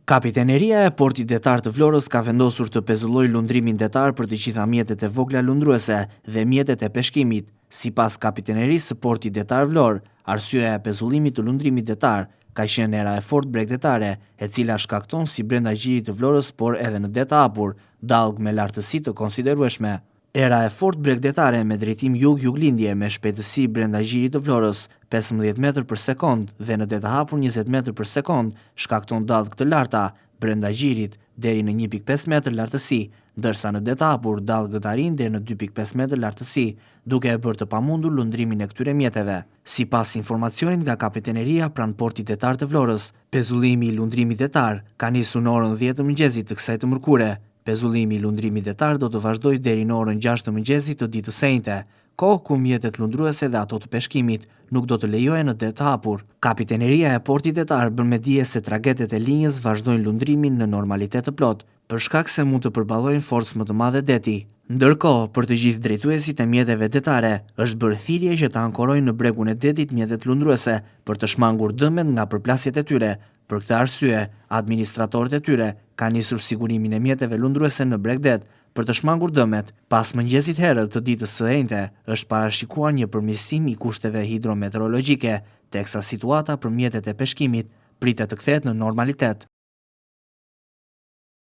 Kapiteneria e portit detar të Vlorës ka vendosur të pezullojë lundrimin detar për të gjitha mjetet e vogla lundruese dhe mjetet e peshkimit. Sipas Kapitenerisë së Portit Detar Vlorë, arsyeja e pezullimit të lundrimit detar ka qenë era e fortë bregdetare, e cila shkakton si brenda gjirit të Vlorës, por edhe në det të hapur, dallg me lartësi të konsiderueshme. Era e fortë bregdetare me drejtim jug-juglindje me shpejtësi brenda gjirit të Vlorës 15 metër për sekond dhe në det të hapur 20 metër për sekond shkakton dallg të larta brenda gjirit deri në 1.5 metër lartësi, ndërsa në det të hapur dallgët arrin deri në 2.5 metër lartësi, duke e bërë të pamundur lundrimin e këtyre mjeteve. Sipas informacionit nga Kapiteneria pranë portit detar të Vlorës, pezullimi i lundrimit detar ka nisur në orën 10 të mëngjesit të kësaj të mërkure. Pezullimi i lundrimit detar do të vazhdojë deri në orën 6 të mëngjesit të ditës së njëjte, kohë ku mjetet lundruese dhe ato të peshkimit nuk do të lejohen në det të hapur. Kapiteneria e portit detar bën me dije se tragetet e linjës vazhdojnë lundrimin në normalitet të plot, për shkak se mund të përballojnë forcë më të madhe deti. Ndërkohë, për të gjithë drejtuesit e mjeteve detare, është bërë thirrje që të ankorojnë në bregun e detit mjetet lundruese për të shmangur dëmet nga përplasjet e tyre. Për këtë arsye, administratorët e tyre kanë nisur sigurimin e mjeteve lundruese në breg det për të shmangur dëmet. Pas mëngjesit herët të ditës së njëjte, është parashikuar një përmirësim i kushteve hidrometeorologjike, teksa situata për mjetet e peshkimit pritet të kthehet në normalitet.